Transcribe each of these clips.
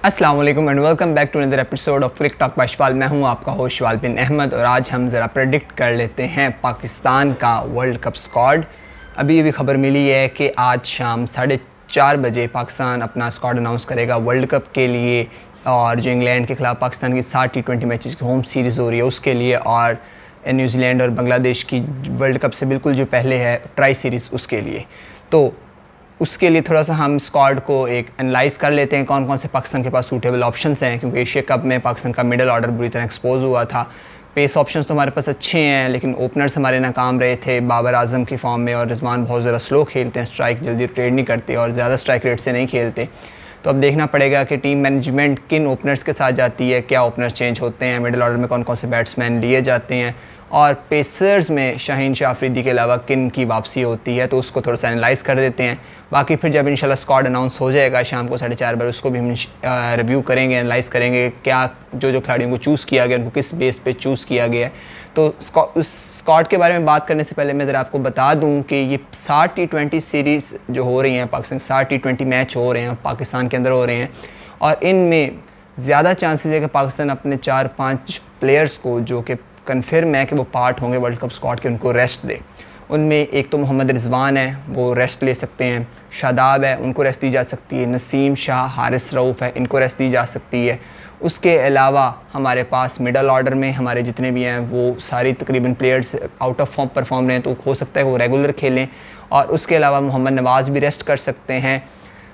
अस्सलाम वालेकुम and welcome back to another episode of Cric Talk by Shawal. मैं हूं आपका होस्ट शवाल बिन अहमद और आज हम ज़रा प्रेडिक्ट कर लेते हैं पाकिस्तान का वर्ल्ड कप स्क्वाड। अभी खबर मिली है कि आज शाम 4:30 बजे पाकिस्तान अपना स्क्वाड अनाउंस करेगा वर्ल्ड कप के लिए, और जो इंग्लैंड के ख़िलाफ़ पाकिस्तान की 60 T20 मैचेस की होम सीरीज़ हो रही है उसके लिए, और न्यूजीलैंड और बांग्लादेश की वर्ल्ड कप से बिल्कुल जो पहले है ट्राई सीरीज़ उसके लिए। तो उसके लिए थोड़ा सा हम स्क्वाड को एक एनालाइज कर लेते हैं कौन कौन से पाकिस्तान के पास सूटेबल ऑप्शंस हैं, क्योंकि एशिया कप में पाकिस्तान का मिडल ऑर्डर बुरी तरह एक्सपोज हुआ था। पेस ऑप्शंस तो हमारे पास अच्छे हैं लेकिन ओपनर्स हमारे नाकाम रहे थे बाबर आजम की फॉर्म में, और रिजवान बहुत ज़्यादा स्लो खेलते हैं, स्ट्राइक जल्दी ट्रेड नहीं करते और ज़्यादा स्ट्राइक रेट से नहीं खेलते। तो अब देखना पड़ेगा कि टीम मैनेजमेंट किन ओपनर्स के साथ जाती है, क्या ओपनर्स चेंज होते हैं, मिडल ऑर्डर में कौन कौन से बैट्समैन लिए जाते हैं, और पेसर्स में शाहीन शाह अफरीदी के अलावा किन की वापसी होती है। तो उसको थोड़ा सा एनालाइज़ कर देते हैं। बाकी फिर जब इंशाल्लाह स्क्वाड अनाउंस हो जाएगा शाम को 4:30 बजे, उसको भी हम रिव्यू करेंगे, एनालाइज़ करेंगे क्या जो खिलाड़ियों को चूज़ किया गया उनको किस बेस पे चूज़ किया गया है। तो उस स्क्वाड के बारे में बात करने से पहले मैं ज़रा आपको बता दूं कि ये 60 T20 सीरीज़ जो हो रही हैं पाकिस्तान, 60 T20 मैच हो रहे हैं पाकिस्तान के अंदर हो रहे हैं, और इनमें ज़्यादा चांसेस है कि पाकिस्तान अपने 4-5 प्लेयर्स को जो कि कन्फर्म है कि वो पार्ट होंगे वर्ल्ड कप स्क्वाड के, उनको रेस्ट दे। उनमें एक तो मोहम्मद रिजवान है, वो रेस्ट ले सकते हैं, शादाब है, उनको रेस्ट दी जा सकती है, नसीम शाह, हारिस रऊफ़ है, इनको रेस्ट दी जा सकती है। उसके अलावा हमारे पास मिडल ऑर्डर में हमारे जितने भी हैं वो सारी तकरीबन players out of form perform रहे हैं, तो हो सकता है वो रेगुलर खेलें, और उसके अलावा मोहम्मद नवाज़ भी रेस्ट कर सकते हैं।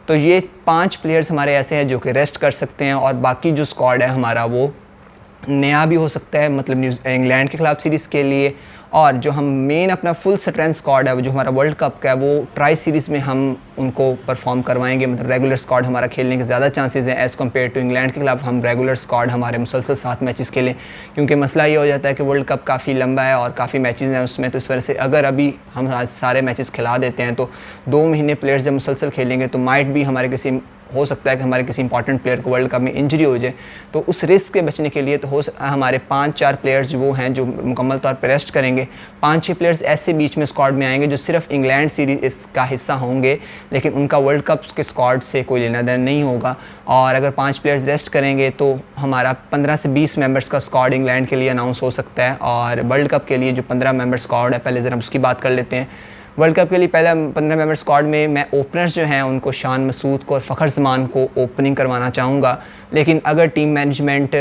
तो ये 5 प्लेयर्स हमारे ऐसे हैं जो कि रेस्ट कर सकते हैं, और बाकी जो स्क्वाड है हमारा वो नया भी हो सकता है, मतलब इंग्लैंड के ख़िलाफ़ सीरीज़ के लिए, और जो हम मेन अपना फुल स्ट्रेंथ स्क्वाड है वो जो हमारा वर्ल्ड कप का है वो ट्राई सीरीज़ में हम उनको परफॉर्म करवाएंगे। मतलब रेगुलर स्क्वाड हमारा खेलने के ज़्यादा चांसेस हैं एज़ कम्पेयर टू इंग्लैंड के खिलाफ हम रेगुलर स्क्वाड हमारे मुसलसल 7 मैचेस खेलें, क्योंकि मसला ये हो जाता है कि वर्ल्ड कप काफ़ी लंबा है और काफ़ी मैचेस हैं उसमें। तो इस वजह से अगर अभी हम आज सारे मैचेस खिला देते हैं तो 2 महीने प्लेयर्स जब मुसलसल खेलेंगे तो माइट भी हमारे किसी हो सकता है कि हमारे किसी इंपॉर्टेंट प्लेयर को वर्ल्ड कप में इंजरी हो जाए। तो उस रिस्क के बचने के लिए तो हमारे 5-4 प्लेयर्स वो हैं जो मुकम्मल तौर पर रेस्ट करेंगे। 5-6 प्लेयर्स ऐसे बीच में स्क्वाड में आएंगे जो सिर्फ इंग्लैंड सीरीज़ का हिस्सा होंगे लेकिन उनका वर्ल्ड कप के स्क्वाड से कोई लेना देना नहीं होगा। और अगर 5 प्लेयर्स रेस्ट करेंगे तो हमारा 15 से 20 मेंबर्स का स्क्वाड इंग्लैंड के लिए अनाउंस हो सकता है। और वर्ल्ड कप के लिए जो 15 मेंबर स्क्वाड है, पहले ज़रा उसकी बात कर लेते हैं। वर्ल्ड कप के लिए पहला 15 मेंबर स्क्वाड में मैं ओपनर्स जो हैं उनको शान मसूद को और फ़खर जमान को ओपनिंग करवाना चाहूँगा, लेकिन अगर टीम मैनेजमेंट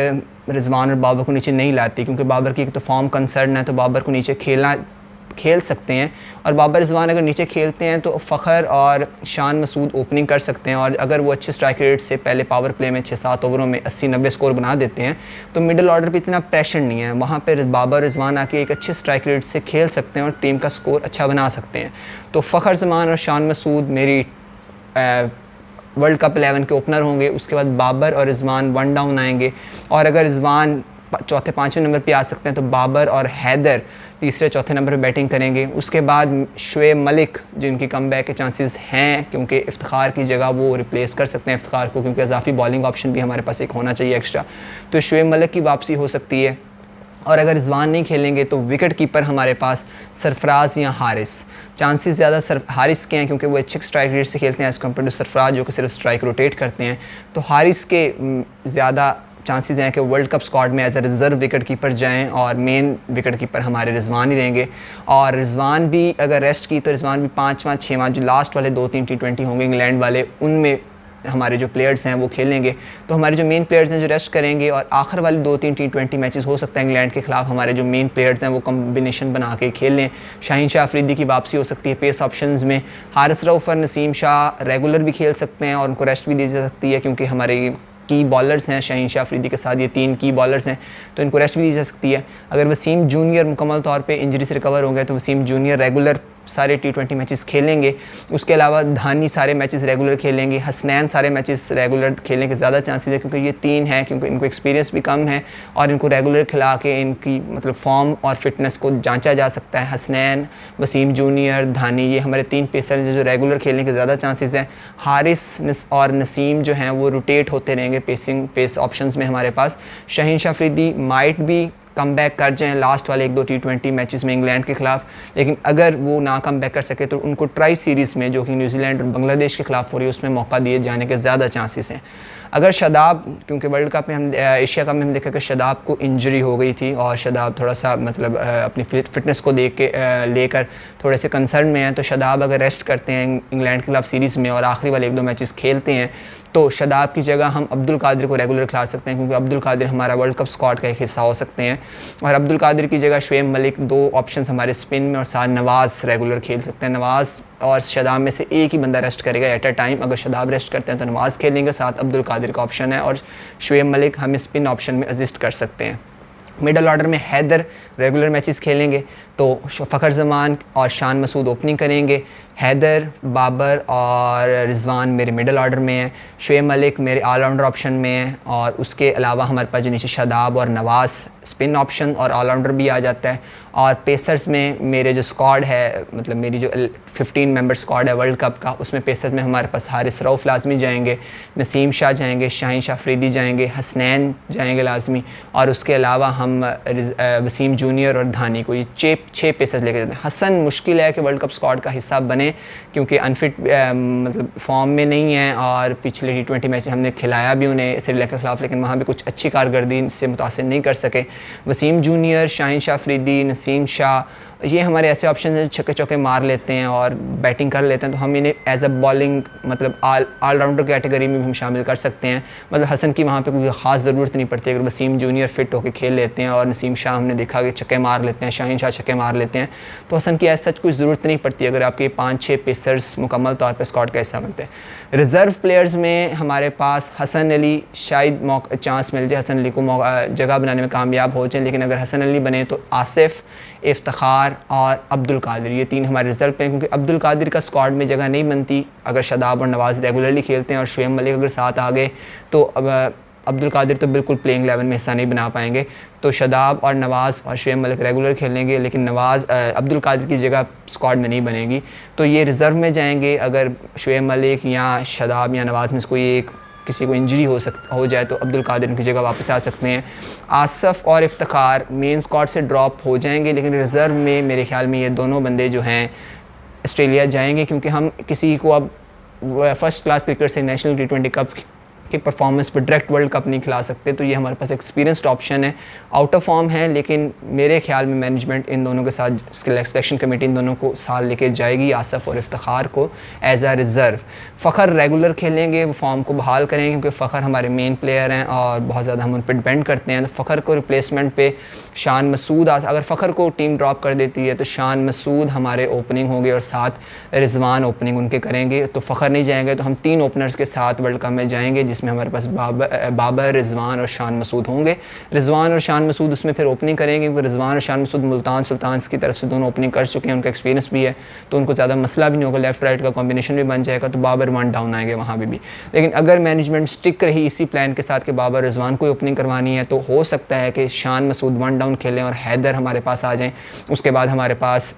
रिजवान और बाबर को नीचे नहीं लाती, क्योंकि बाबर की एक तो फॉर्म कंसर्न है, तो बाबर को नीचे खेल सकते हैं, और बाबर रिजवान अगर नीचे खेलते हैं तो फ़खर और शान मसूद ओपनिंग कर सकते हैं। और अगर वो अच्छे स्ट्राइक रेट से पहले पावर प्ले में 6-7 ओवरों में 80-90 स्कोर बना देते हैं तो मिडल ऑर्डर पे इतना प्रेशर नहीं है, वहाँ पर बाबर रिजवान आके एक अच्छे स्ट्राइक रेट से खेल सकते हैं और टीम का स्कोर अच्छा बना सकते हैं। तो फ़खर जमान और शान मसूद मेरी वर्ल्ड कप 11 के ओपनर होंगे। उसके बाद बाबर और रिजवान 1 डाउन आएंगे, और अगर रिजवान 4-5वें नंबर पे आ सकते हैं तो बाबर और हैदर 3-4 नंबर पे बैटिंग करेंगे। उसके बाद शुएब मलिक जिनकी कम बैक के चांसेस हैं, क्योंकि इफ्तिखार की जगह वो रिप्लेस कर सकते हैं इफ्तिखार को, क्योंकि इजाफी बॉलिंग ऑप्शन भी हमारे पास एक होना चाहिए एक्स्ट्रा, तो शुएब मलिक की वापसी हो सकती है। और अगर रिजवान नहीं खेलेंगे तो विकेट कीपर हमारे पास सरफराज या हारिस, चांसेस ज़्यादा हारिस के हैं क्योंकि वो अच्छे स्ट्राइक रेट से खेलते हैं एज़ कम्पेयर टू सरफराज जो कि सिर्फ स्ट्राइक रोटेट करते हैं। तो हारिस के ज़्यादा चांसेस हैं कि वर्ल्ड कप स्क्वाड में as a reserve wicket keeper जाएँ, और मेन विकेट कीपर हमारे रिजवान ही रहेंगे। और रिजवान भी अगर रेस्ट की तो रिजवान भी 5वां 6वां जो लास्ट वाले 2-3 T20 होंगे इंग्लैंड वाले उनमें हमारे जो प्लेयर्स हैं वो खेलेंगे। तो हमारे जो मेन प्लेयर्स हैं जो रेस्ट करेंगे, और आखिर वाले 2-3 T20 मैचेस हो सकता है इंग्लैंड के खिलाफ हमारे जो मेन प्लेयर्स हैं वो कम्बिनेशन बना के खेल लें। शाहीन शाह अफरीदी की वापसी हो सकती है पेस ऑप्शंस में, हारिस रऊफ़ और नसीम शाह रेगुलर भी खेल सकते हैं और उनको रेस्ट भी दी जा सकती है, क्योंकि हमारे की बॉलर्स हैं शाहीन शाह अफरीदी के साथ ये 3 की बॉलर्स हैं तो इनको रेस्ट भी दी जा सकती है। अगर वसीम जूनियर मुकम्मल तौर पे इंजरी से रिकवर हो गए तो वसीम जूनियर रेगुलर सारे T20 मैचेस खेलेंगे। उसके अलावा धानी सारे मैचेस रेगुलर खेलेंगे, हसनैन सारे मैचेस रेगुलर खेलने के ज़्यादा चांसेस है, क्योंकि ये 3 हैं, क्योंकि इनको एक्सपीरियंस भी कम है और इनको रेगुलर खिला के इनकी मतलब फॉर्म और फिटनेस को जांचा जा सकता है। हसनैन, वसीम जूनियर, धानी, ये हमारे 3 पेसर हैं जो रेगुलर खेलने के ज़्यादा चांसेस हैं। हारिस और नसीम जो हैं वो रोटेट होते रहेंगे पेस ऑप्शंस में हमारे पास। शाहीन शाह अफरीदी माइट भी कम बैक कर जाएँ लास्ट वाले 1-2 T20 मैचेस में इंग्लैंड के खिलाफ, लेकिन अगर वो ना कम बैक कर सके तो उनको ट्राई सीरीज़ में जो कि न्यूजीलैंड और बांग्लादेश के खिलाफ हो रही है उसमें मौका दिए जाने के ज़्यादा चांसेस हैं। अगर शादाब, क्योंकि वर्ल्ड कप में हम एशिया कप में हम देखा कि शादाब को इंजरी हो गई थी और शादाब थोड़ा सा मतलब अपनी फिटनेस को देख के लेकर थोड़े से कंसर्न में हैं, तो शादाब अगर रेस्ट करते हैं इंग्लैंड के खिलाफ सीरीज़ में और आखिरी वाले 1-2 मैचेस खेलते हैं, तो शादाब की जगह हम अब्दुल कादिर को रेगुलर खिला सकते हैं, क्योंकि अब्दुल कादिर हमारा वर्ल्ड कप स्क्वाड का एक हिस्सा हो सकते हैं। और अब्दुल कादिर की जगह शुएब मलिक, 2 ऑप्शंस हमारे स्पिन में, और साथ नवाज़ रेगुलर खेल सकते हैं। नवाज़ और शादाब में से एक ही बंदा रेस्ट करेगा एट अ टाइम। अगर शादाब रेस्ट करते हैं तो नवाज़ खेलेंगे, साथ अब्दुल कादिर का ऑप्शन है, और शुएब मलिक हम स्पिन ऑप्शन में असिस्ट कर सकते हैं। मिडल ऑर्डर में हैदर रेगुलर मैचेस खेलेंगे, तो फ़खर ज़मान और शान मसूद ओपनिंग करेंगे। हैदर, बाबर और रिजवान मेरे मिडल ऑर्डर में है। शुएब मलिक मेरे ऑलराउंडर ऑप्शन में है, और उसके अलावा हमारे पास जो नीचे शादाब और नवाज़ स्पिन ऑप्शन और ऑलराउंडर भी आ जाता है। और पेसर्स में मेरे जो स्क्वाड है, मतलब मेरी जो 15 मेंबर स्क्वाड है वर्ल्ड कप का, उसमें पेसर्स में हमारे पास हारिस रऊफ़ लाजमी जाएंगे, नसीम शाह जाएंगे, शाहीन शाह अफरीदी जाएंगे, हसनैन जाएंगे लाजमी, और उसके अलावा हम वसीम जूनियर और धानी को, ये 6 पेसर्स लेके जाते हैं। हसन मुश्किल है कि वर्ल्ड कप स्क्वाड का हिस्सा बने, क्योंकि अनफिट मतलब फॉर्म में नहीं है, और पिछले T20 मैच हमने खिलाया भी उन्हें श्रीलंका के खिलाफ, लेकिन वहाँ भी कुछ अच्छी कारकर्दगी से मुतासिर नहीं कर सके। वसीम जूनियर, शाहीन शाह अफरीदी, नसीम शाह, ये हमारे ऐसे ऑप्शन हैं छक्के चौके मार लेते हैं और बैटिंग कर लेते हैं, तो हम इन्हें एज अ बॉलिंग मतलब ऑलराउंडर कैटेगरी में भी हम शामिल कर सकते हैं। मतलब हसन की वहाँ पे कोई ख़ास ज़रूरत नहीं पड़ती, अगर वसीम जूनियर फिट होकर खेल लेते हैं और नसीम शाह हमने देखा कि छक्के मार लेते हैं, शाहीन शाह छक्के मार लेते हैं, तो हसन की ऐसा कुछ ज़रूरत नहीं पड़ती अगर आपके 5-6 पेसर्स मुकम्मल तौर पर स्क्वाड का हिस्सा बनते हैं। रिज़र्व प्लेयर्स में हमारे पास हसन अली, शायद चांस मिल जाए हसन अली को जगह बनाने में कामयाब हो जाए, लेकिन अगर हसन अली बने तो आसिफ, इफ्तिखार और अब्दुल कादिर, ये 3 हमारे रिज़र्व पे हैं, क्योंकि अब्दुल कादिर का स्क्वाड में जगह नहीं बनती अगर शादाब और नवाज़ रेगुलरली खेलते हैं, और शुएब मलिक अगर साथ आ गए तो अब्दुल कादिर तो बिल्कुल प्लेइंग 11 में हिस्सा नहीं बना पाएंगे। तो शादाब और नवाज़ और शुएब मलिक रेगुलर खेलेंगे, लेकिन नवाज़ अब्दुल कादिर की जगह स्क्वाड में नहीं बनेगी, तो ये रिज़र्व में जाएंगे। अगर शुएब मलिक या शादाब या नवाज़ में से कोई एक किसी को इंजरी हो जाए तो अब्दुल कादिर उनकी जगह वापस आ सकते हैं। आसफ़ और इफ्तिखार मेन स्क्वाड से ड्रॉप हो जाएंगे, लेकिन रिज़र्व में मेरे ख्याल में ये दोनों बंदे जो हैं ऑस्ट्रेलिया जाएंगे, क्योंकि हम किसी को अब फ़र्स्ट क्लास क्रिकेट से नेशनल T20 कप की परफॉर्मेंस पर डायरेक्ट वर्ल्ड कप नहीं खिला सकते, तो ये हमारे पास एक्सपीरियंस्ड ऑप्शन है। आउट ऑफ फॉर्म है, लेकिन मेरे ख्याल में मैनेजमेंट इन दोनों के साथ, सिलेक्शन कमेटी इन दोनों को साथ लेके जाएगी, आसफ़ और इफ्तिखार को एज आ रिज़र्व। फ़खर रेगुलर खेलेंगे, वो फॉर्म को बहाल करेंगे, क्योंकि फ़खर हमारे मेन प्लेयर हैं और बहुत ज़्यादा हम उन पर डिपेंड करते हैं। तो फ़खर को रिप्लेसमेंट पे शान मसूद, अगर फ़खर को टीम ड्रॉप कर देती है तो शान मसूद हमारे ओपनिंग होंगे और साथ रिजवान ओपनिंग उनके करेंगे। तो फ़खर नहीं जाएंगे तो हम 3 ओपनर्स के साथ वर्ल्ड कप में जाएंगे, जिसमें हमारे पास बाबर, रिजवान और शान मसूद होंगे। रिजवान और शान मसूद उसमें फिर ओपनिंग करेंगे, क्योंकि रिजवान और शान मसूद मुल्तान सुल्तान्स की तरफ से दोनों ओपनिंग कर चुके हैं, उनका एक्सपीरियंस भी है, तो उनको ज़्यादा मसला भी नहीं होगा, लेफ्ट राइट का कॉम्बिनेशन भी बन जाएगा, तो बाबर 1 डाउन आएंगे वहाँ भी। लेकिन अगर मैनेजमेंट स्टिक रही इसी प्लान के साथ कि बाबर रिजवान को ओपनिंग करवानी है, तो हो सकता है कि शान मसूद 1 डाउन खेलें और हैदर हमारे पास आ जाएं, उसके बाद हमारे पास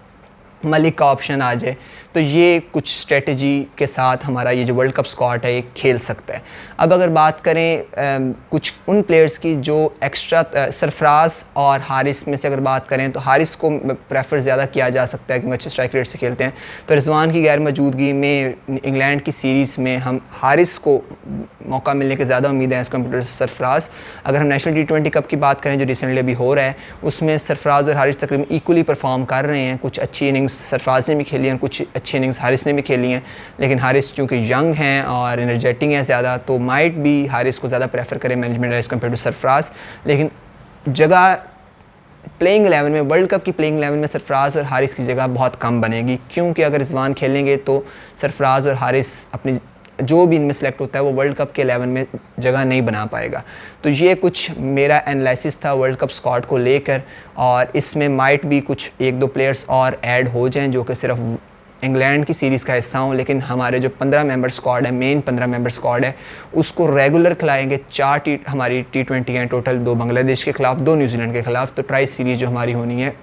मलिक का ऑप्शन आ जाए। तो ये कुछ स्ट्रेटजी के साथ हमारा ये जो वर्ल्ड कप स्क्वाड है ये खेल सकता है। अब अगर बात करें कुछ उन प्लेयर्स की जो एक्स्ट्रा, सरफराज और हारिस में से अगर बात करें तो हारिस को प्रेफर ज़्यादा किया जा सकता है, क्योंकि अच्छे स्ट्राइक रेट से खेलते हैं। तो रिजवान की गैर मौजूदगी में इंग्लैंड की सीरीज़ में हम हारिस को मौका मिलने की ज़्यादा उम्मीद है एज़ कम्पेयर टू सरफराज। अगर हम नेशनल T20 कप की बात करें जो रिसेंटली अभी हो रहा है, उसमें सरफराज और हारिस तकरीबन इक्वली परफॉर्म कर रहे हैं। कुछ अच्छी इनिंग्स सरफराज ने भी खेली हैं, कुछ अच्छी इनिंग्स हारिस ने भी खेली हैं, लेकिन हारिस चूँकि यंग हैं और एनर्जेटिक हैं ज़्यादा, तो माइट भी हारिस को ज़्यादा प्रेफर करें management as compare to Sarfaraz. लेकिन जगह प्लेइंग 11 में, वर्ल्ड कप की प्लेइंग 11 में सरफराज और हारिस की जगह बहुत कम बनेगी, क्योंकि अगर रिजवान खेलेंगे तो सरफराज और हारिस अपनी जो भी इनमें सेलेक्ट होता है वो वर्ल्ड कप के 11 में जगह नहीं बना पाएगा। तो ये कुछ मेरा एनालिसिस था वर्ल्ड कप स्क्वाड को लेकर, और इसमें माइट भी कुछ 1-2 प्लेयर्स और ऐड हो जाएं जो कि सिर्फ इंग्लैंड की सीरीज़ का हिस्सा हों, लेकिन हमारे जो 15 मेंबर स्क्वाड है, मेन 15 मेंबर स्क्वाड है, उसको रेगुलर खिलाएंगे। 4 हमारी T20 हैं टोटल, 2 बांग्लादेश के ख़िलाफ़, 2 न्यूजीलैंड के ख़िलाफ़। तो ट्राई सीरीज़ जो हमारी होनी है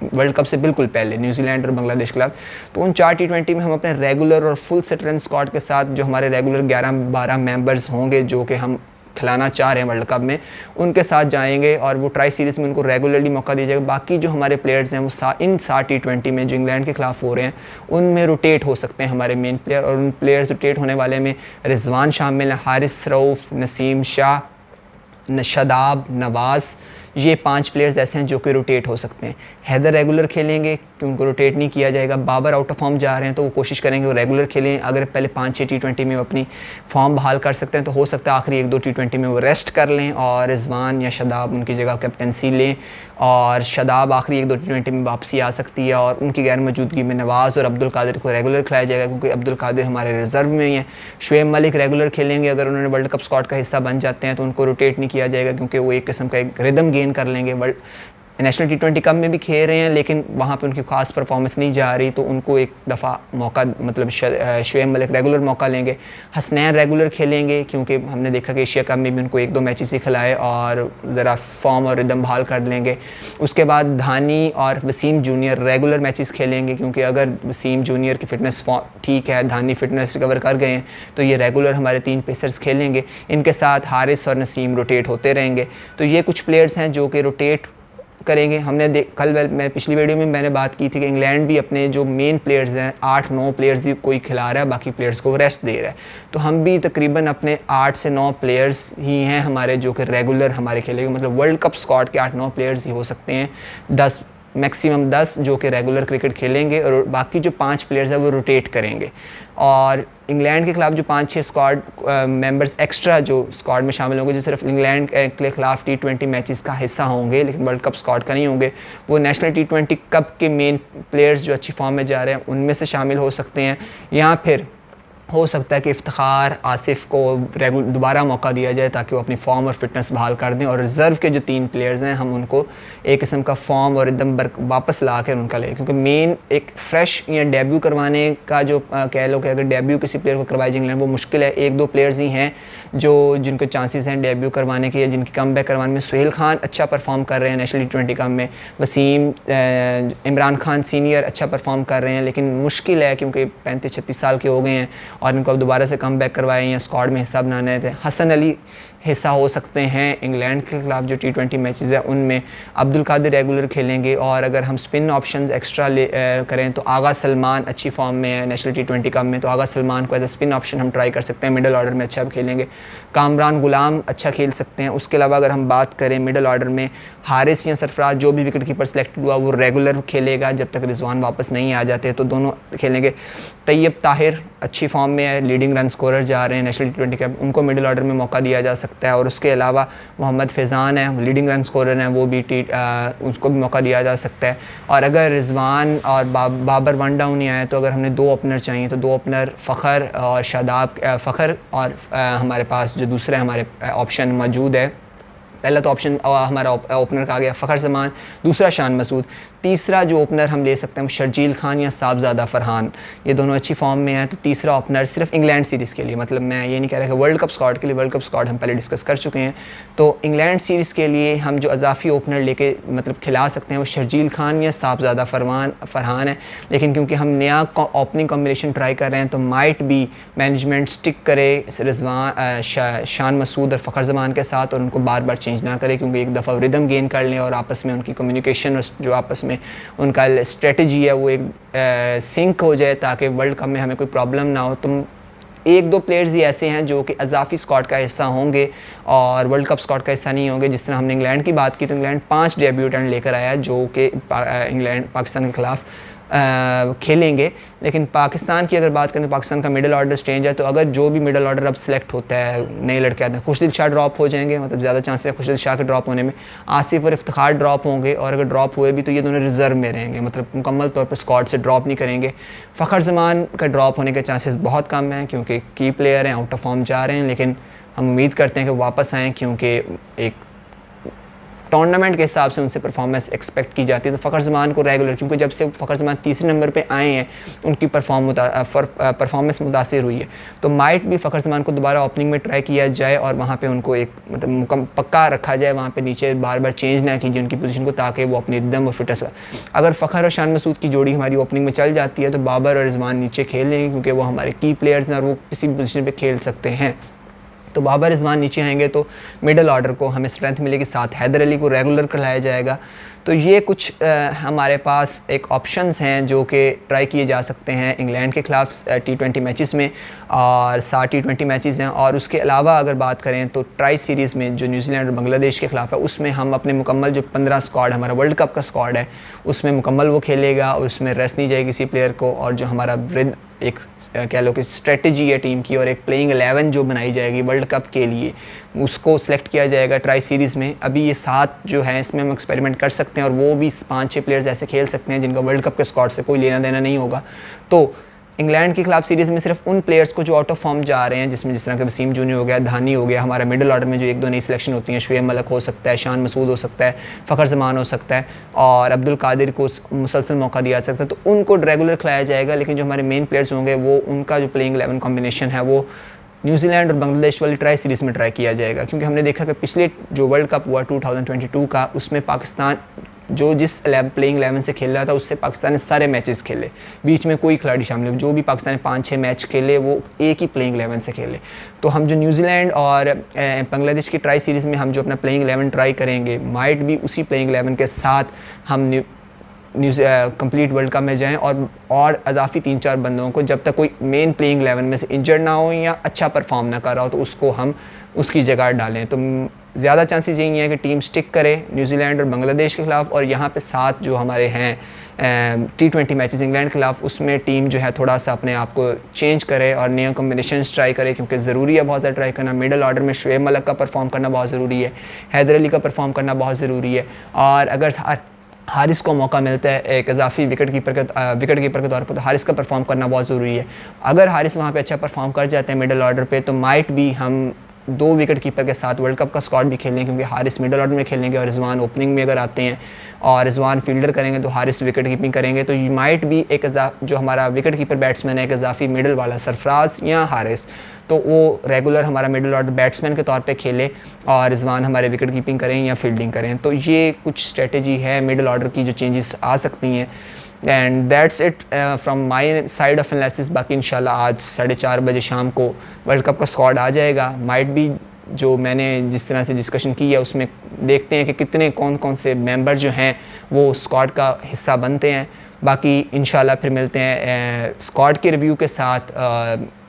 वर्ल्ड कप से बिल्कुल पहले, न्यूजीलैंड और बांग्लादेश के खिलाफ, तो उन 4 T20 में हम अपने रेगुलर और फुल सेट रन स्क्वाड के साथ जो हमारे रेगुलर 11-12 मेंबर्स होंगे जो कि हम खिलाना चाह रहे हैं वर्ल्ड कप में, उनके साथ जाएंगे और वो ट्राई सीरीज़ में उनको रेगुलरली मौका दिया जाएगा। बाकी जो हमारे प्लेयर्स हैं वो इन 7 T20 में जो इंग्लैंड के खिलाफ हो रहे हैं उनमें रोटेट हो सकते हैं हमारे मेन प्लेयर, और उन प्लेयर्स रोटेट होने वाले में रिजवान शामिल हैं, हारिस रऊफ़, नसीम शाह, शादाब, नवाज़, ये 5 प्लेयर्स ऐसे हैं जो कि रोटेट हो सकते हैं। हैदर रेगुलर खेलेंगे कि उनको रोटेट नहीं किया जाएगा। बाबर आउट ऑफ फॉर्म जा रहे हैं तो वो कोशिश करेंगे वो रेगुलर खेलें। अगर पहले 5-6 T20 में वो अपनी फॉर्म बहाल कर सकते हैं तो हो सकता है आखिरी 1-2 T20 में वो रेस्ट कर लें और रिजवान या शादाब उनकी जगह कैप्टनसी लें, और शादाब आखिरी 1-2 T20 में वापसी आ सकती है और उनकी गैर मौजूदगी में नवाज़ और अब्दुल कादिर को रेगुलर खिलाया जाएगा, क्योंकि अब्दुल कादिर हमारे रिजर्व में ही है। शुएब मलिक रेगुलर खेलेंगे, अगर उन्होंने वर्ल्ड कप स्क्वाड का हिस्सा बन जाते हैं तो उनको रोटेट नहीं किया जाएगा, क्योंकि वो एक किस्म का एक रिदम गेन कर लेंगे। नेशनल T20 कप में भी खेल रहे हैं लेकिन वहाँ पे उनकी ख़ास परफॉर्मेंस नहीं जा रही, तो उनको एक दफ़ा मौका मतलब शुएब मलिक रेगुलर मौका लेंगे। हसनैन रेगुलर खेलेंगे क्योंकि हमने देखा कि एशिया कप में भी उनको 1-2 मैचेस ही खिलाए और ज़रा फॉर्म और रिदम बहाल कर लेंगे। उसके बाद धानी और वसीम जूनियर रेगुलर मैचेस खेलेंगे, क्योंकि अगर वसीम जूनियर की फ़िटनेस ठीक है, धानी फ़िटनेस रिकवर कर गए हैं तो ये रेगुलर हमारे 3 पेसर्स खेलेंगे। इनके साथ हारिस और नसीम रोटेट होते रहेंगे। तो ये कुछ प्लेयर्स हैं जो कि रोटेट करेंगे। हमने कल मैं पिछली वीडियो में मैंने बात की थी कि इंग्लैंड भी अपने जो मेन प्लेयर्स हैं 8-9 प्लेयर्स ही कोई खिला रहा है, बाकी प्लेयर्स को रेस्ट दे रहा है। तो हम भी तकरीबन अपने 8 से 9 प्लेयर्स ही हैं हमारे जो कि रेगुलर हमारे खेलेंगे, मतलब वर्ल्ड कप स्क्वाड के 8-9 प्लेयर्स ही हो सकते हैं, 10 मैक्सिमम 10 जो कि रेगुलर क्रिकेट खेलेंगे और बाकी जो 5 प्लेयर्स हैं वो रोटेट करेंगे। और इंग्लैंड के खिलाफ जो 5-6 स्क्वाड मेंबर्स एक्स्ट्रा जो स्क्वाड में शामिल होंगे, जो सिर्फ इंग्लैंड के खिलाफ T20 मैचेस का हिस्सा होंगे लेकिन वर्ल्ड कप स्क्वाड का नहीं होंगे, वो नेशनल T20 कप के मेन प्लेयर्स जो अच्छी फॉर्म में जा रहे हैं उनमें से शामिल हो सकते हैं। या फिर हो सकता है कि इफ्तिखार, आसिफ को दोबारा मौका दिया जाए ताकि वो अपनी फॉर्म और फिटनेस बहाल कर दें, और रिज़र्व के जो 3 प्लेयर्स हैं हम उनको एक किस्म का फॉर्म और एकदम वापस ला कर उनका लें, क्योंकि मेन एक फ़्रेश या डेब्यू करवाने का जो कह लो कि अगर डेब्यू किसी प्लेयर को करवाई जाए इंग्लैंड वो मुश्किल है। 1-2 प्लेयर्स ही हैं जो जिनके चांसेस हैं डेब्यू करवाने के या जिनकी कम बैक करवाने में। सुहेल खान अच्छा परफॉर्म कर रहे हैं नेशनल T20 कप में, वसीम इमरान खान सीनियर अच्छा परफॉर्म कर रहे हैं, लेकिन मुश्किल है क्योंकि 35-36 साल के हो गए हैं और इनको अब दोबारा से कम बैक करवाए या स्क्वाड में हिस्सा बनाने थे। हसन अली हिस्सा हो सकते हैं इंग्लैंड के खिलाफ जो T20 मैचेस है उनमें। अब्दुल कादिर रेगुलर खेलेंगे, और अगर हम स्पिन ऑप्शन एक्स्ट्रा करें तो आगा सलमान अच्छी फॉर्म में है नेशनल T20 कप में, तो आगा सलमान को एज अ स्पिन ऑप्शन हम ट्राई कर सकते हैं, मिडल ऑर्डर में अच्छा खेलेंगे। कामरान गुलाम अच्छा खेल सकते हैं। उसके अलावा अगर हम बात करें मिडल ऑर्डर में, हारिस या सरफराज जो भी विकेट कीपर सेलेक्टेड हुआ वो रेगुलर खेलेगा जब तक रिजवान वापस नहीं आ जाते, तो दोनों खेलेंगे। तैयब ताहिर अच्छी फॉर्म में है, लीडिंग रन स्कोरर जा रहे हैं नेशनल T20 कप, उनको मिडल ऑर्डर में मौका दिया जा सकता है। और उसके अलावा मोहम्मद फैज़ान है, लीडिंग रन स्कोरर हैं, वो भी उसको भी मौका दिया जा सकता है। और अगर रिजवान और बाबर वन डाउन नहीं आए तो अगर हमने 2 ओपनर चाहिए तो 2 ओपनर फ़खर और शादाब, फ़खर और हमारे पास जो दूसरा हमारे ऑप्शन मौजूद है, पहला तो ऑप्शन हमारा ओपनर का आ गया फ़खर जमान, दूसरा शान मसूद, तीसरा जो ओपनर हम ले सकते हैं शर्जील खान या साहबजादा फरहान, ये दोनों अच्छी फॉर्म में हैं। तो तीसरा ओपनर सिर्फ इंग्लैंड सीरीज़ के लिए, मतलब मैं ये नहीं कह रहा कि वर्ल्ड कप स्क्वाड के लिए, वर्ल्ड कप स्क्वाड हम पहले डिस्कस कर चुके हैं। तो इंग्लैंड सीरीज़ के लिए हम जो अजाफी ओपनर लेके मतलब खिला सकते हैं वो शर्जील खान या साहबजादा फरहान है, लेकिन क्योंकि हम नया ओपनिंग कॉम्बिनेशन ट्राई कर रहे हैं तो माइट भी मैनेजमेंट स्टिक करे रिजवान, शान मसूद और फ़खर जमान के साथ, और उनको बार बार चेंज ना करे, क्योंकि एक दफ़ा रिदम गेन कर लें और आपस में उनकी कम्युनिकेशन जो आपस में उनका स्ट्रेटजी है वो एक सिंक हो जाए ताकि वर्ल्ड कप में हमें कोई प्रॉब्लम ना हो। तो 1-2 प्लेयर्स ही ऐसे हैं जो कि अजाफी स्क्वाड का हिस्सा होंगे और वर्ल्ड कप स्क्वाड का हिस्सा नहीं होंगे। जिस तरह हमने इंग्लैंड की बात की तो इंग्लैंड 5 डेब्यूटेंट लेकर आया जो कि इंग्लैंड पाकिस्तान के खिलाफ खेलेंगे। लेकिन पाकिस्तान की अगर बात करें तो पाकिस्तान का मिडल ऑर्डर स्ट्रेंज है, तो अगर जो भी मिडल ऑर्डर अब सेलेक्ट होता है, नए लड़के आते हैं, खुशदिल शाह ड्रॉप हो जाएंगे, मतलब ज़्यादा चांस है खुशदिल शाह के ड्रॉप होने में, आसिफ और इफ्तिखार ड्रॉप होंगे, और अगर ड्रॉप हुए भी तो ये दोनों रिजर्व में रहेंगे, मतलब मुकम्मल तौर पर स्क्वाड से ड्रॉप नहीं करेंगे। फ़खर जमान का ड्रॉप होने के चांसेस बहुत कम हैं क्योंकि की प्लेयर हैं, आउट ऑफ फॉर्म जा रहे हैं, लेकिन हम उम्मीद करते हैं कि वापस आएँ क्योंकि एक टूर्नामेंट के हिसाब से उनसे परफॉर्मेंस एक्सपेक्ट की जाती है। तो फ़खर जमान को रेगुलर, क्योंकि जब से फ़खर जमान तीसरे नंबर पे आए हैं उनकी परफॉर्मेंस मुतासिर हुई है, तो माइट भी फ़खर जमान को दोबारा ओपनिंग में ट्राई किया जाए और वहाँ पे उनको एक मतलब पक्का रखा जाए, वहाँ पे नीचे बार बार चेंज ना कीजिए उनकी पोजीशन को, ताकि वो अपनी रिदम और फिटनेस। अगर फ़खर और शान मसूद की जोड़ी हमारी ओपनिंग में चल जाती है तो बाबर और रिजवान नीचे खेल लेंगे क्योंकि वो हमारे की प्लेयर्स हैं और वो किसी भी पोजीशन पर खेल सकते हैं। तो बाबर रिजवान नीचे आएंगे तो मिडल ऑर्डर को हमें स्ट्रेंथ मिलेगी, साथ हैदर अली को रेगुलर कराया जाएगा। तो ये कुछ हमारे पास एक ऑप्शंस हैं जो कि ट्राई किए जा सकते हैं इंग्लैंड के ख़िलाफ़ T20 मैचेस में, और 7 T20 मैचेस हैं। और उसके अलावा अगर बात करें तो ट्राई सीरीज़ में जो न्यूजीलैंड और बांग्लादेश के ख़िलाफ़ है, उसमें हम अपने मुकम्मल जो 15 स्क्वाड हमारा वर्ल्ड कप का स्क्वाड है उसमें मुकम्मल वो खेलेगा, और उसमें रेस्ट नहीं जाएगी किसी प्लेयर को। और जो हमारा एक कह लो कि स्ट्रेटजी है टीम की और एक प्लेइंग 11 जो बनाई जाएगी वर्ल्ड कप के लिए, उसको सिलेक्ट किया जाएगा ट्राई सीरीज़ में। अभी ये 7 जो हैं इसमें हम एक्सपेरिमेंट कर सकते हैं, और वो भी 5-6 प्लेयर्स ऐसे खेल सकते हैं जिनका वर्ल्ड कप के स्क्वाड से कोई लेना देना नहीं होगा। तो इंग्लैंड के खिलाफ सीरीज़ में सिर्फ उन प्लेयर्स को जो आउट ऑफ फॉर्म जा रहे हैं, जिसमें जिस तरह के वसीम जूनियर हो गया, धानी हो गया, हमारा मिडिल ऑर्डर में जो 1-2 नई सिलेक्शन होती हैं, शुएब मलिक हो सकता है, शान मसूद हो सकता है, फ़खर जमान हो सकता है, और अब्दुल कादिर को मुसलसल मौका दिया जा सकता है, तो उनको रेगुलर खिलाया जाएगा। लेकिन जो हमारे मेन प्लेयर्स होंगे वो उनका जो प्लेइंग 11 कॉम्बिनेशन है वो न्यूजीलैंड और बांग्लादेश वाली ट्राई सीरीज़ में ट्राई किया जाएगा। क्योंकि हमने देखा कि पिछले जो वर्ल्ड कप हुआ 2022 का, उसमें पाकिस्तान जो जिस प्लेइंग 11 से खेल रहा था उससे पाकिस्तान ने सारे मैचेस खेले, बीच में कोई खिलाड़ी शामिल, जो भी पाकिस्तान ने 5-6 मैच खेले वो एक ही प्लेइंग 11 से खेले। तो हम जो न्यूजीलैंड और बांग्लादेश की ट्राई सीरीज़ में हम जो अपना प्लेइंग 11 ट्राई करेंगे, माइट भी उसी प्लेइंग 11 के साथ हम कंप्लीट वर्ल्ड कप में जाएं, और अजाफी 3-4 बंदों को, जब तक कोई मेन प्लेइंग 11 में से इंजर्ड ना हो या अच्छा परफॉर्म ना कर रहा हो, तो उसको हम उसकी जगह डालें। तो ज़्यादा चांसेस यही हैं कि टीम स्टिक करे न्यूजीलैंड और बांग्लादेश के ख़िलाफ़, और यहाँ पे 7 जो हमारे हैं T20 मैचेस इंग्लैंड के खिलाफ, उसमें टीम जो है थोड़ा सा अपने आप को चेंज करे और नए कॉम्बिनेशंस ट्राई करे, क्योंकि ज़रूरी है बहुत ज़्यादा ट्राई करना। मिडल ऑर्डर में शुएब मलिक का परफॉर्म करना बहुत ज़रूरी है, हैदर अली का परफॉर्म करना बहुत ज़रूरी है, और अगर हारिस को मौका मिलता है एक इजाफी विकेट कीपर के तौर पर, तो हारिस का परफॉर्म करना बहुत ज़रूरी है। अगर हारिस वहाँ पे अच्छा परफॉर्म कर जाते हैं मिडल ऑर्डर पे, तो माइट भी हम 2 विकेट कीपर के साथ वर्ल्ड कप का स्क्वाड भी खेलें, क्योंकि हारिस मिडल ऑर्डर में खेलेंगे और रिजवान ओपनिंग में अगर आते हैं, और रिजवान फील्डर करेंगे तो हारिस विकेट कीपिंग करेंगे। तो ये माइट भी एक जो हमारा विकेट कीपर बैट्समैन है एक इजाफी मिडल वाला, सरफराज या हारिस, तो वो रेगुलर हमारा मिडल ऑर्डर बैट्समैन के तौर पे खेले, और रिजवान हमारे विकेट कीपिंग करें या फील्डिंग करें। तो ये कुछ स्ट्रेटजी है मिडल ऑर्डर की जो चेंजेस आ सकती हैं। And that's it from my side of analysis. बाकी इंशाल्लाह आज 4:30 बजे शाम को वर्ल्ड कप का स्क्वाड आ जाएगा। माइट भी जो मैंने जिस तरह से डिस्कशन की है उसमें देखते हैं कि कितने कौन कौन से मेंबर जो हैं वो स्क्वाड का हिस्सा बनते हैं। बाकी इंशाल्लाह फिर मिलते हैं स्क्वाड के रिव्यू के साथ।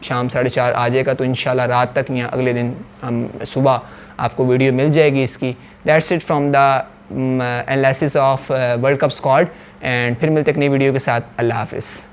शाम 4:30 आ जाएगा, तो इंशाल्लाह रात तक या अगले दिन हम सुबह आपको वीडियो मिल जाएगी इसकी। That's it from the analysis of world cup squad, and फिर मिलते हैं एक नई वीडियो के साथ। अल्लाह हाफ़िज़।